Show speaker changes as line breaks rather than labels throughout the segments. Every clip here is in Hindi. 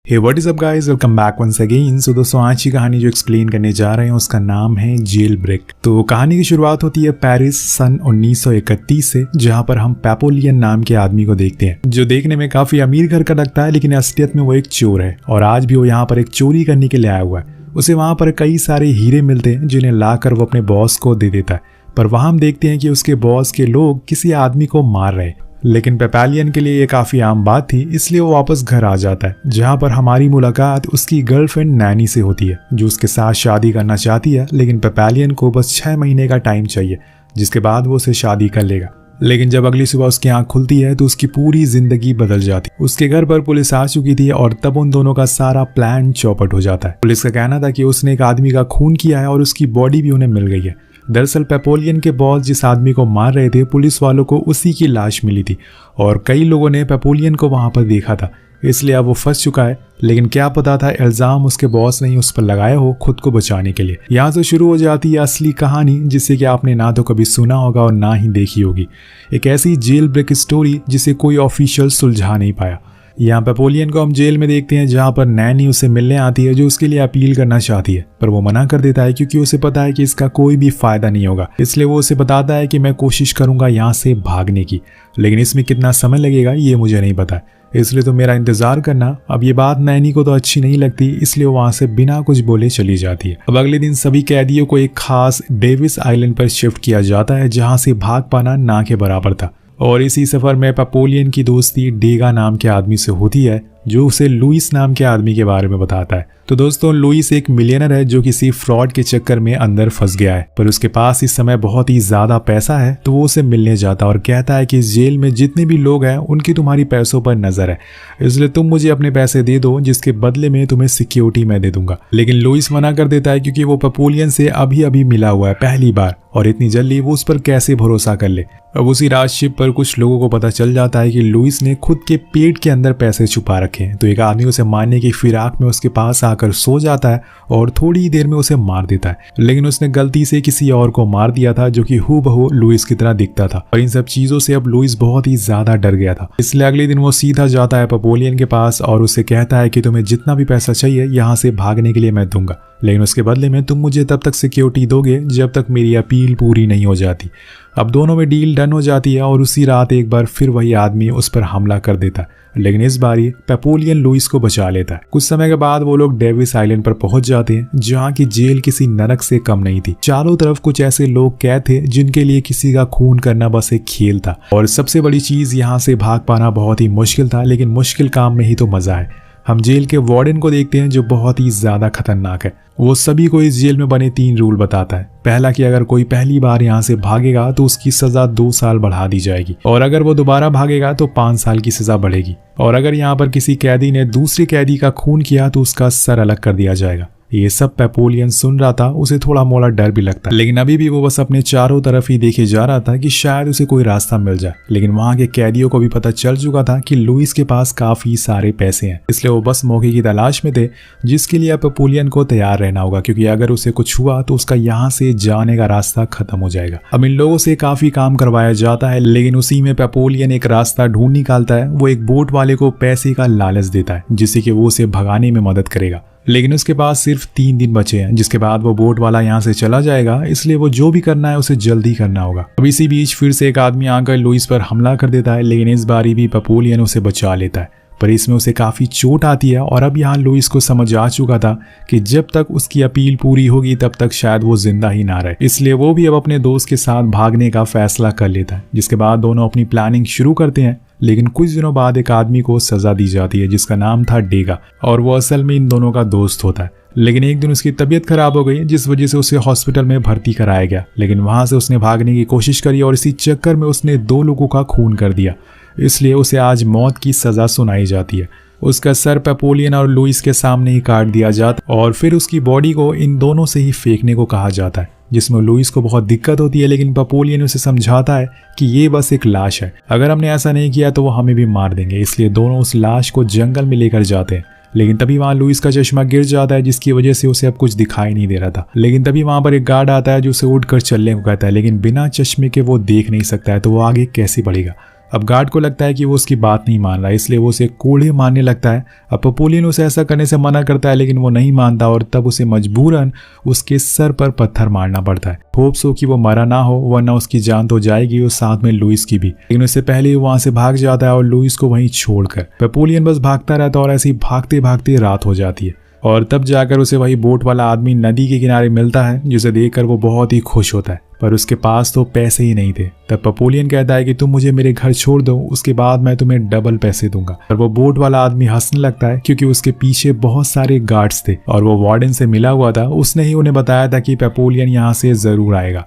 Hey what is up guys, welcome back once again. So दोस्तों, आज की कहानी जो एक्सप्लेन करने जा रहे हैं उसका नाम है जेल ब्रेक। तो कहानी की शुरुआत होती है पेरिस सन 1931 से, जहां पर हम पेपोलियन नाम के आदमी को देखते हैं, जो देखने में काफी अमीर घर का लगता है, लेकिन असलियत में वो एक चोर है और आज भी वो यहाँ पर एक चोरी करने के लिए आया हुआ है। उसे वहां पर कई सारे हीरे मिलते हैं जिन्हें लाकर वो अपने बॉस को दे देता है, पर वहां हम देखते हैं कि उसके बॉस के लोग किसी आदमी को मार रहे हैं। लेकिन पेपोलियन के लिए ये काफी आम बात थी, इसलिए वो वापस घर आ जाता है, जहां पर हमारी मुलाकात उसकी गर्लफ्रेंड नैनी से होती है, जो उसके साथ शादी करना चाहती है। लेकिन पेपोलियन को बस 6 महीने का टाइम चाहिए, जिसके बाद वो उसे शादी कर लेगा। लेकिन जब अगली सुबह उसकी आंख खुलती है तो उसकी पूरी जिंदगी बदल जाती है। उसके घर पर पुलिस आ चुकी थी और तब उन दोनों का सारा प्लान चौपट हो जाता है। पुलिस का कहना था कि उसने एक आदमी का खून किया है और उसकी बॉडी भी उन्हें मिल गई है। दरअसल पेपोलियन के बॉस जिस आदमी को मार रहे थे, पुलिस वालों को उसी की लाश मिली थी और कई लोगों ने पेपोलियन को वहां पर देखा था, इसलिए अब वो फंस चुका है। लेकिन क्या पता था इल्जाम उसके बॉस ने ही उस पर लगाया हो खुद को बचाने के लिए। यहाँ से शुरू हो जाती है असली कहानी, जिसे कि आपने ना तो कभी सुना होगा और ना ही देखी होगी। एक ऐसी जेल ब्रेक स्टोरी जिसे कोई ऑफिशियल सुलझा नहीं पाया। यहाँ पेपोलियन को हम जेल में देखते हैं, जहाँ पर नैनी उसे मिलने आती है, जो उसके लिए अपील करना चाहती है, पर वो मना कर देता है क्योंकि उसे पता है कि इसका कोई भी फायदा नहीं होगा। इसलिए वो उसे बताता है कि मैं कोशिश करूंगा यहाँ से भागने की, लेकिन इसमें कितना समय लगेगा ये मुझे नहीं पता, इसलिए तो मेरा इंतजार करना। अब ये बात नैनी को तो अच्छी नहीं लगती, इसलिए वो वहां से बिना कुछ बोले चली जाती है। अब अगले दिन सभी कैदियों को एक खास डेविस आइलैंड पर शिफ्ट किया जाता है, जहां से भाग पाना ना के बराबर था। और इसी सफर में पेपोलियन की दोस्ती डेगा नाम के आदमी से होती है, जो उसे लुइस नाम के आदमी के बारे में बताता है। तो दोस्तों, लुइस एक मिलियनर है जो किसी फ्रॉड के चक्कर में अंदर फंस गया है, पर उसके पास इस समय बहुत ही ज्यादा पैसा है। तो वो उसे मिलने जाता है और कहता है कि इस जेल में जितने भी लोग हैं उनकी तुम्हारी पैसों पर नजर है, इसलिए तुम मुझे अपने पैसे दे दो, जिसके बदले में तुम्हें सिक्योरिटी मैं दे दूंगा। लेकिन लुइस मना कर देता है क्योंकि वो पेपोलियन से अभी अभी मिला हुआ है पहली बार, और इतनी जल्दी वो उस पर कैसे भरोसा कर ले। अब उसी रात शिप पर कुछ लोगों को पता चल जाता है कि लुइस ने खुद के पेट के अंदर पैसे छुपा रखे हैं। तो एक आदमी उसे मारने की फिराक में उसके पास आकर सो जाता है और थोड़ी ही देर में उसे मार देता है, लेकिन उसने गलती से किसी और को मार दिया था जो कि हूबहू लुइस की तरह दिखता था। और इन सब चीजों से अब लुइस बहुत ही ज्यादा डर गया था, इसलिए अगले दिन वो सीधा जाता है पेपोलियन के पास और उसे कहता है कि तुम्हें जितना भी पैसा चाहिए यहाँ से भागने के लिए मैं दूंगा, लेकिन उसके बदले में तुम मुझे तब तक सिक्योरिटी दोगे जब तक मेरी अपील पूरी नहीं हो जाती। अब दोनों में डील डन हो जाती है और उसी रात एक बार फिर वही आदमी उस पर हमला कर देता है, लेकिन इस बारी पेपोलियन लुइस को बचा लेता है। कुछ समय के बाद वो लोग डेविस आइलैंड पर पहुंच जाते हैं, जहां की जेल किसी नरक से कम नहीं थी। चारों तरफ कुछ ऐसे लोग कैद थे जिनके लिए किसी का खून करना बस एक खेल था, और सबसे बड़ी चीज यहाँ से भाग पाना बहुत ही मुश्किल था, लेकिन मुश्किल काम में ही तो मजा है। हम जेल के वार्डन को देखते हैं, जो बहुत ही ज्यादा खतरनाक है। वो सभी को इस जेल में बने 3 रूल बताता है। पहला कि अगर कोई पहली बार यहाँ से भागेगा तो उसकी सजा 2 साल बढ़ा दी जाएगी, और अगर वो दोबारा भागेगा तो 5 साल की सजा बढ़ेगी, और अगर यहाँ पर किसी कैदी ने दूसरे कैदी का खून किया तो उसका सर अलग कर दिया जाएगा। ये सब पेपोलियन सुन रहा था, उसे थोड़ा मोड़ा डर भी लगता, लेकिन अभी भी वो बस अपने चारों तरफ ही देखे जा रहा था कि शायद उसे कोई रास्ता मिल जाए। लेकिन वहां के कैदियों को भी पता चल चुका था कि लुइस के पास काफी सारे पैसे हैं, इसलिए वो बस मौके की तलाश में थे, जिसके लिए पेपोलियन को तैयार रहना होगा, क्योंकि अगर उसे कुछ हुआ तो उसका यहाँ से जाने का रास्ता खत्म हो जाएगा। अब इन लोगों से काफी काम करवाया जाता है, लेकिन उसी में पेपोलियन एक रास्ता ढूंढ निकालता है। वो एक बोट वाले को पैसे का लालच देता है, जिससे कि वो उसे भगाने में मदद करेगा, लेकिन उसके पास सिर्फ 3 दिन बचे हैं, जिसके बाद वो बोट वाला यहाँ से चला जाएगा, इसलिए वो जो भी करना है उसे जल्दी करना होगा। अब इसी बीच फिर से एक आदमी आकर लुइस पर हमला कर देता है, लेकिन इस बारी भी पेपोलियन उसे बचा लेता है, पर इसमें उसे काफी चोट आती है। और अब यहाँ लुइस को समझ आ चुका था कि जब तक उसकी अपील पूरी होगी तब तक शायद वो जिंदा ही ना रहे, इसलिए वो भी अब अपने दोस्त के साथ भागने का फैसला कर लेता है। जिसके बाद दोनों अपनी प्लानिंग शुरू करते हैं, लेकिन कुछ दिनों बाद एक आदमी को सजा दी जाती है जिसका नाम था डेगा, और वो असल में इन दोनों का दोस्त होता है। लेकिन एक दिन उसकी तबीयत खराब हो गई, जिस वजह से उसे हॉस्पिटल में भर्ती कराया गया, लेकिन वहां से उसने भागने की कोशिश करी और इसी चक्कर में उसने 2 लोगों का खून कर दिया, इसलिए उसे आज मौत की सजा सुनाई जाती है। उसका सर पेपोलियन और लुइस के सामने ही काट दिया जाता और फिर उसकी बॉडी को इन दोनों से ही फेंकने को कहा जाता है, जिसमें लुइस को बहुत दिक्कत होती है, लेकिन पेपोलियन उसे समझाता है कि ये बस एक लाश है, अगर हमने ऐसा नहीं किया तो वो हमें भी मार देंगे, इसलिए दोनों उस लाश को जंगल में लेकर जाते हैं। लेकिन तभी वहां लुइस का चश्मा गिर जाता है, जिसकी वजह से उसे अब कुछ दिखाई नहीं दे रहा था। लेकिन तभी वहां पर एक गार्ड आता है जो उसे उठकर चलने को कहता है, लेकिन बिना चश्मे के वो देख नहीं सकता है, तो वो आगे कैसे बढ़ेगा। अब गार्ड को लगता है कि वो उसकी बात नहीं मान रहा है, इसलिए वो उसे कोड़े मारने लगता है। अब पेपोलियन उसे ऐसा करने से मना करता है, लेकिन वो नहीं मानता और तब उसे मजबूरन उसके सर पर पत्थर मारना पड़ता है। होप्स हो कि वो मरा ना हो, वरना उसकी जान तो जाएगी और साथ में लुइस की भी। लेकिन उससे पहले वो वहां से भाग जाता है और लुइस को वहीं छोड़कर। पेपोलियन बस भागता रहता है और ऐसे ही भागते भागते रात हो जाती है और तब जाकर उसे वही बोट वाला आदमी नदी के किनारे मिलता है, जिसे देखकर वो बहुत ही खुश होता है, पर उसके पास तो पैसे ही नहीं थे। तब पेपोलियन कहता है कि तुम मुझे मेरे घर छोड़ दो, उसके बाद मैं तुम्हें डबल पैसे दूंगा। पर वो बोट वाला आदमी हंसने लगता है, क्योंकि उसके पीछे बहुत सारे गार्ड्स थे और वो वार्डन से मिला हुआ था। उसने ही उन्हें बताया था कि पेपोलियन यहाँ से जरूर आएगा।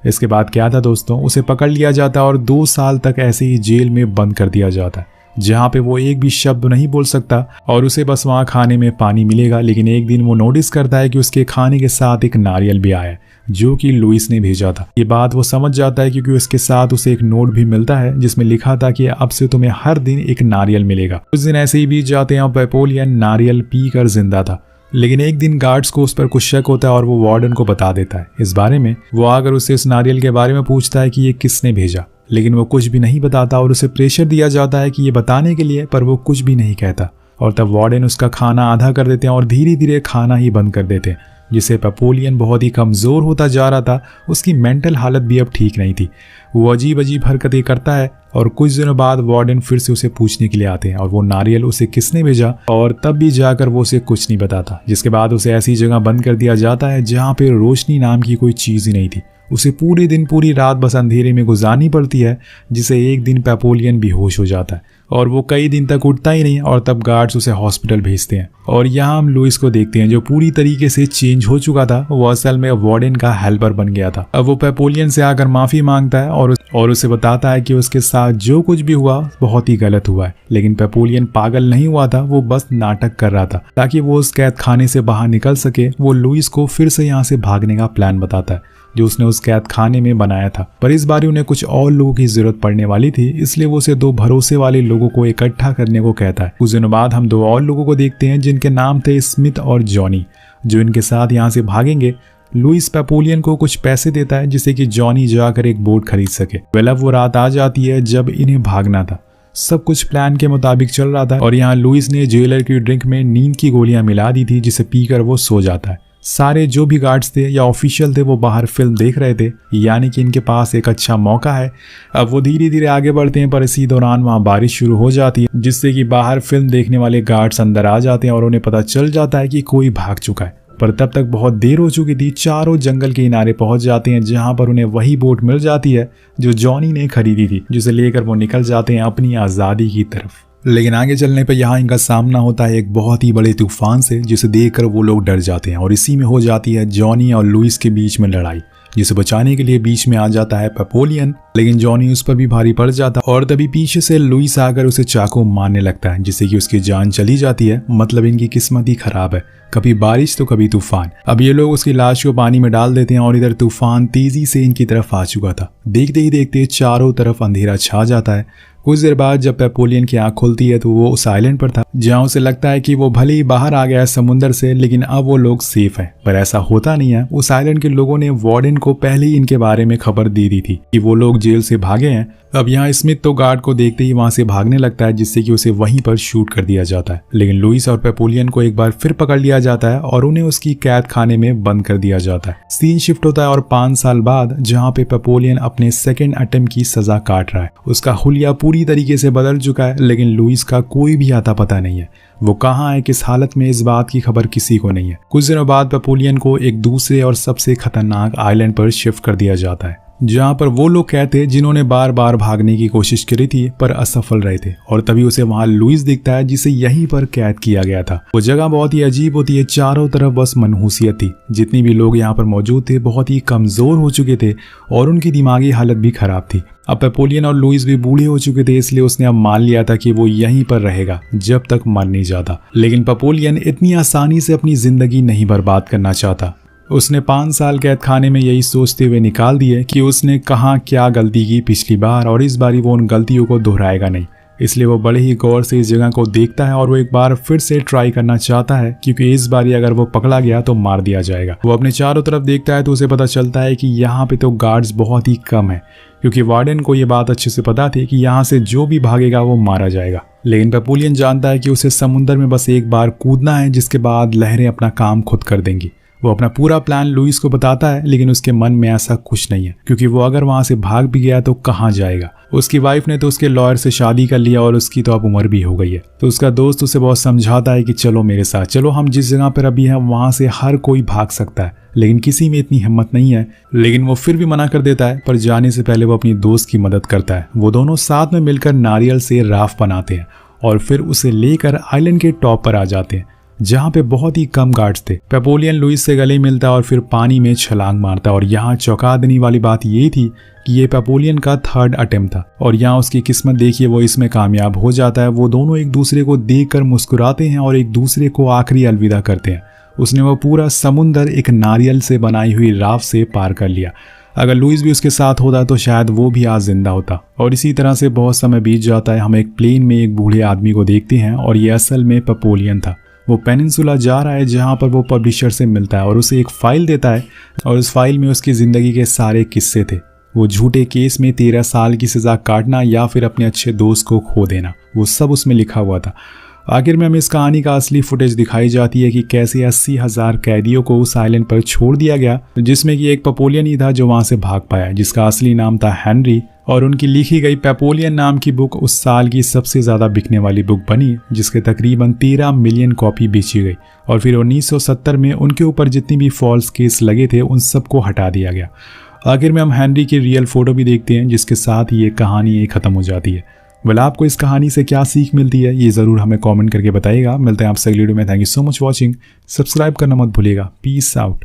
इसके बाद क्या था दोस्तों, उसे पकड़ लिया जाता और 2 साल तक ऐसे ही जेल में बंद कर दिया जाता है, जहाँ पे वो एक भी शब्द नहीं बोल सकता और उसे बस वहाँ खाने में पानी मिलेगा। लेकिन एक दिन वो नोटिस करता है कि उसके खाने के साथ एक नारियल भी आया है, जो कि लुइस ने भेजा था। ये बात वो समझ जाता है, क्योंकि उसके साथ उसे एक नोट भी मिलता है जिसमें लिखा था कि अब से तुम्हें हर दिन एक नारियल मिलेगा। कुछ दिन ऐसे ही बीत जाते हैं और पेपोलियन नारियल पी कर जिंदा था। लेकिन एक दिन गार्ड्स को उस पर कुछ शक होता है और वो वार्डन को बता देता है इस बारे में। वो आकर उससे इस नारियल के बारे में पूछता है कि ये किसने भेजा, लेकिन वो कुछ भी नहीं बताता और उसे प्रेशर दिया जाता है कि ये बताने के लिए, पर वो कुछ भी नहीं कहता। और तब वार्डन उसका खाना आधा कर देते हैं और धीरे धीरे खाना ही बंद कर देते हैं, जिससे पेपोलियन बहुत ही कमज़ोर होता जा रहा था। उसकी मेंटल हालत भी अब ठीक नहीं थी। वो अजीब अजीब हरकतें करता है और कुछ दिनों बाद वार्डन फिर से उसे पूछने के लिए आते हैं और वो नारियल उसे किसने भेजा, और तब भी जाकर वो उसे कुछ नहीं बताता। जिसके बाद उसे ऐसी जगह बंद कर दिया जाता है जहाँ पे रोशनी नाम की कोई चीज़ ही नहीं थी। उसे पूरे दिन पूरी रात बस अंधेरे में गुजारनी पड़ती है, जिसे एक दिन पेपोलियन बेहोश हो जाता है और वो कई दिन तक उठता ही नहीं। और तब गार्ड्स उसे हॉस्पिटल भेजते हैं और यहाँ हम लुइस को देखते हैं, जो पूरी तरीके से चेंज हो चुका था। वो असल में वार्डन का हेल्पर बन गया था। अब वो पेपोलियन से आकर माफी मांगता है और उसे बताता है कि उसके साथ जो कुछ भी हुआ बहुत ही गलत हुआ है। लेकिन पेपोलियन पागल नहीं हुआ था, वो बस नाटक कर रहा था ताकि वो उस कैद खाने से बाहर निकल सके। वो लुइस को फिर से यहाँ से भागने का प्लान बताता है जो उसने उस कैद खाने में बनाया था, पर इस बार उन्हें कुछ और लोगों की जरूरत पड़ने वाली थी, इसलिए वो उसे 2 भरोसे वाले लोगों को इकट्ठा करने को कहता है। कुछ दिनों बाद हम 2 और लोगों को देखते हैं जिनके नाम थे स्मिथ और जॉनी, जो इनके साथ यहाँ से भागेंगे। लुइस पेपोलियन को कुछ पैसे देता है जिससे कि जॉनी जाकर एक बोट खरीद सके। वेल अब वो रात आ जाती है जब इन्हें भागना था। सब कुछ प्लान के मुताबिक चल रहा था और यहाँ लुइस ने जेलर की ड्रिंक में नींद की गोलियां मिला दी थी, जिसे पीकर वो सो जाता है। सारे जो भी गार्ड्स थे या ऑफिशियल थे वो बाहर फिल्म देख रहे थे, यानी कि इनके पास एक अच्छा मौका है। अब वो धीरे धीरे आगे बढ़ते हैं, पर इसी दौरान वहाँ बारिश शुरू हो जाती है, जिससे कि बाहर फिल्म देखने वाले गार्ड्स अंदर आ जाते हैं और उन्हें पता चल जाता है कि कोई भाग चुका है। पर तब तक बहुत देर हो चुकी थी। चारों जंगल के किनारे पहुंच जाते हैं, जहां पर उन्हें वही बोट मिल जाती है जो जॉनी ने खरीदी थी, जिसे लेकर वो निकल जाते हैं अपनी आज़ादी की तरफ। लेकिन आगे चलने पर यहाँ इनका सामना होता है एक बहुत ही बड़े तूफान से, जिसे देखकर वो लोग डर जाते हैं और इसी में हो जाती है जॉनी और लुइस के बीच में लड़ाई, जिसे बचाने के लिए बीच में आ जाता है पेपोलियन। लेकिन जॉनी उस पर भी भारी पड़ जाता है और तभी पीछे से लुइस आकर उसे चाकू मारने लगता है, जिससे कि उसकी जान चली जाती है। मतलब इनकी किस्मत ही खराब है, कभी बारिश तो कभी तूफान। अब ये लोग उसकी लाश को पानी में डाल देते हैं और इधर तूफान तेजी से इनकी तरफ आ चुका था। देखते ही देखते चारों तरफ अंधेरा छा जाता है। कुछ देर बाद जब पेपोलियन की आंख खुलती है तो वो उस आइलैंड पर था, जहां उसे लगता है कि वो भले ही बाहर आ गया है समुद्र से, लेकिन अब वो लोग सेफ हैं। पर ऐसा होता नहीं है। उस आइलैंड के लोगों ने वार्डन को पहले ही इनके बारे में खबर दे दी थी कि वो लोग जेल से भागे हैं। अब यहाँ स्मिथ तो गार्ड को देखते ही वहां से भागने लगता है, जिससे कि उसे वहीं पर शूट कर दिया जाता है। लेकिन लुइस और पेपोलियन को एक बार फिर पकड़ लिया जाता है और उन्हें उसकी कैद खाने में बंद कर दिया जाता है। सीन शिफ्ट होता है और 5 साल बाद, जहाँ पे पेपोलियन अपने सेकेंड अटेम्प्ट की सजा काट रहा है। उसका हुलिया पूरी तरीके से बदल चुका है, लेकिन लुइस का कोई भी आता पता नहीं है। वो कहाँ है, किस हालत में, इस बात की खबर किसी को नहीं है। कुछ दिनों बाद पेपोलियन को एक दूसरे और सबसे खतरनाक आइलैंड पर शिफ्ट कर दिया जाता है, जहाँ पर वो लोग कहते जिन्होंने बार बार भागने की कोशिश करी थी पर असफल रहे थे। और तभी उसे वहाँ लुइस दिखता है, जिसे यहीं पर कैद किया गया था। वो जगह बहुत ही अजीब होती है, चारों तरफ बस मनहूसियत थी। जितनी भी लोग यहाँ पर मौजूद थे बहुत ही कमजोर हो चुके थे और उनकी दिमागी हालत भी खराब थी। अब पेपोलियन और लुइस भी बूढ़े हो चुके थे, इसलिए उसने अब मान लिया था कि वो यहीं पर रहेगा जब तक मर नहीं जाता। लेकिन पेपोलियन इतनी आसानी से अपनी जिंदगी नहीं बर्बाद करना चाहता। उसने 5 साल कैद खाने में यही सोचते हुए निकाल दिए कि उसने कहाँ क्या गलती की पिछली बार, और इस बारी वो उन गलतियों को दोहराएगा नहीं। इसलिए वो बड़े ही गौर से इस जगह को देखता है और वो एक बार फिर से ट्राई करना चाहता है, क्योंकि इस बारी अगर वो पकड़ा गया तो मार दिया जाएगा। वो अपने चारों तरफ देखता है तो उसे पता चलता है कि यहाँ पे तो गार्ड्स बहुत ही कम है, क्योंकि वार्डन को ये बात अच्छे से पता थी कि यहाँ से जो भी भागेगा वो मारा जाएगा। लेकिन पेपोलियन जानता है कि उसे समुद्र में बस एक बार कूदना है, जिसके बाद लहरें अपना काम खुद कर देंगी। वो अपना पूरा प्लान लुइस को बताता है, लेकिन उसके मन में ऐसा कुछ नहीं है, क्योंकि वो अगर वहां से भाग भी गया तो कहाँ जाएगा। उसकी वाइफ ने तो उसके लॉयर से शादी कर लिया और उसकी तो अब उम्र भी हो गई है। तो उसका दोस्त उसे बहुत समझाता है कि चलो मेरे साथ चलो, हम जिस जगह पर अभी हैं वहां से हर कोई भाग सकता है, लेकिन किसी में इतनी हिम्मत नहीं है। लेकिन वो फिर भी मना कर देता है, पर जाने से पहले वो अपनी दोस्त की मदद करता है। वो दोनों साथ में मिलकर नारियल से राफ्ट बनाते हैं और फिर उसे लेकर आइलैंड के टॉप पर आ जाते हैं, जहाँ पे बहुत ही कम गार्ड्स थे। पेपोलियन लुइस से गले मिलता और फिर पानी में छलांग मारता। और यहाँ चौंका देने वाली बात ये थी कि ये पेपोलियन का 3rd अटेम्प्ट था और यहाँ उसकी किस्मत देखिए, वो इसमें कामयाब हो जाता है। वो दोनों एक दूसरे को देखकर मुस्कुराते हैं और एक दूसरे को आखिरी अलविदा करते हैं। उसने वो पूरा समुंदर एक नारियल से बनाई हुई राफ्ट से पार कर लिया। अगर लुइस भी उसके साथ होता तो शायद वो भी आज जिंदा होता। और इसी तरह से बहुत समय बीत जाता है। हम एक प्लेन में एक बूढ़े आदमी को देखते हैं और ये असल में पेपोलियन था। वो पेनिनसुला जा रहा है, जहाँ पर वो पब्लिशर से मिलता है और उसे एक फाइल देता है और उस फाइल में उसकी ज़िंदगी के सारे किस्से थे। वो झूठे केस में 13 साल की सज़ा काटना या फिर अपने अच्छे दोस्त को खो देना, वो सब उसमें लिखा हुआ था। आखिर में हमें इस कहानी का असली फुटेज दिखाई जाती है कि कैसे 80,000 कैदियों को उस आइलैंड पर छोड़ दिया गया, जिसमें कि एक पेपोलियन ही था जो वहां से भाग पाया, जिसका असली नाम था हेनरी। और उनकी लिखी गई पेपोलियन नाम की बुक उस साल की सबसे ज़्यादा बिकने वाली बुक बनी, जिसके तकरीबन 13 मिलियन कॉपी बेची गई। और फिर 1970 में उनके ऊपर जितनी भी फॉल्स केस लगे थे उन सबको हटा दिया गया। आखिर में हम हेनरी की रियल फोटो भी देखते हैं, जिसके साथ ही ये कहानी ख़त्म हो जाती है। वेल, आपको इस कहानी से क्या सीख मिलती है ये ज़रूर हमें कमेंट करके बताइएगा। मिलते हैं आपसे अगली वीडियो में। Thank you so much watching. Subscribe करना मत भूलिएगा। Peace out.